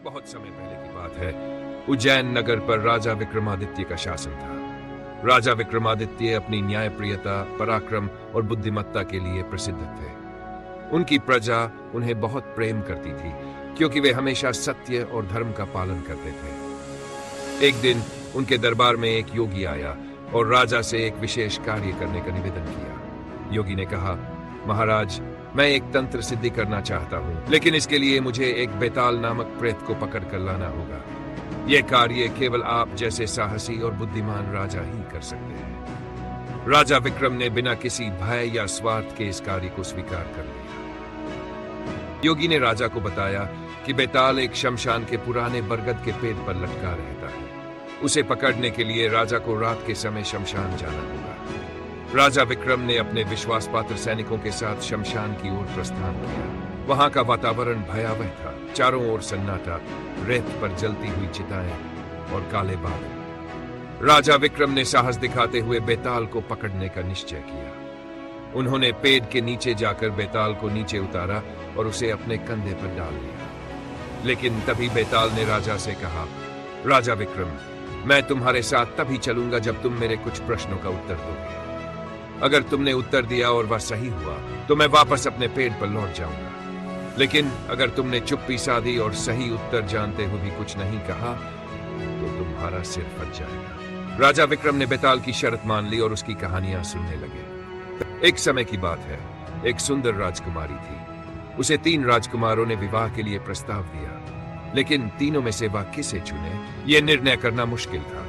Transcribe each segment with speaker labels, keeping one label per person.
Speaker 1: बहुत समय पहले की बात है। उज्जैन नगर पर राजा विक्रमादित्य का शासन था। राजा विक्रमादित्य अपनी न्यायप्रियता, पराक्रम और बुद्धिमत्ता के लिए प्रसिद्ध थे। उनकी प्रजा उन्हें बहुत प्रेम करती थी, क्योंकि वे हमेशा सत्य और धर्म का पालन करते थे। एक दिन उनके दरबार में एक योगी आया और राजा से एक विशेष कार्य करने का निवेदन किया। योगी ने कहा, महाराज, मैं एक तंत्र सिद्धि करना चाहता हूँ, लेकिन इसके लिए मुझे एक बेताल नामक प्रेत को पकड़ कर लाना होगा। यह कार्य केवल आप जैसे साहसी और बुद्धिमान राजा ही कर सकते हैं। राजा विक्रम ने बिना किसी भय या स्वार्थ के इस कार्य को स्वीकार कर लिया। योगी ने राजा को बताया कि बेताल एक शमशान के पुराने बरगद के पेड़ पर लटका रहता है। उसे पकड़ने के लिए राजा को रात के समय शमशान जाना होगा। राजा विक्रम ने अपने विश्वासपात्र सैनिकों के साथ शमशान की ओर प्रस्थान किया। वहां का वातावरण भयावह था। चारों ओर सन्नाटा, रेत पर जलती हुई चिताएं और काले बादल। राजा विक्रम ने साहस दिखाते हुए बेताल को पकड़ने का निश्चय किया। उन्होंने पेड़ के नीचे जाकर बेताल को नीचे उतारा और उसे अपने कंधे पर डाल लिया। लेकिन तभी बेताल ने राजा से कहा, राजा विक्रम, मैं तुम्हारे साथ तभी चलूंगा जब तुम मेरे कुछ प्रश्नों का उत्तर दोगे। अगर तुमने उत्तर दिया और वह सही हुआ तो मैं वापस अपने पेड़ पर लौट जाऊंगा। लेकिन अगर तुमने चुप्पी साधी और सही उत्तर जानते हुए भी कुछ नहीं कहा तो तुम्हारा सिर फट जाएगा। राजा विक्रम ने बेताल की शर्त मान ली और उसकी कहानियां सुनने लगे। एक समय की बात है, एक सुंदर राजकुमारी थी। उसे 3 राजकुमारों ने विवाह के लिए प्रस्ताव दिया, लेकिन तीनों में से वह किसे चुने, यह निर्णय करना मुश्किल था।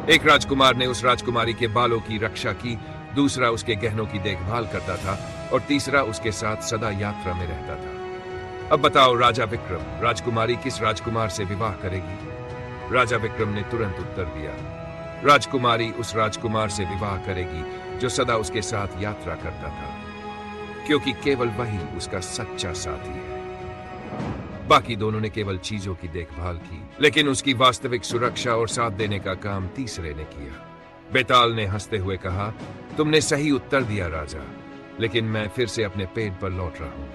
Speaker 1: एक राजकुमार ने उस राजकुमारी के बालों की रक्षा की, दूसरा उसके गहनों की देखभाल करता था और तीसरा उसके साथ सदा यात्रा में रहता था। अब बताओ राजा विक्रम, राजकुमारी किस राजकुमार से विवाह करेगी? राजा विक्रम ने तुरंत उत्तर दिया, राजकुमारी उस राजकुमार से विवाह करेगी जो सदा उसके साथ यात्रा करता था, क्योंकि केवल वही उसका सच्चा साथी है। बाकी दोनों ने केवल चीजों की देखभाल की, लेकिन उसकी वास्तविक सुरक्षा और साथ देने का काम तीसरे ने किया। बेताल ने हंसते हुए कहा, तुमने सही उत्तर दिया राजा, लेकिन मैं फिर से अपने पेड़ पर लौट रहा हूं।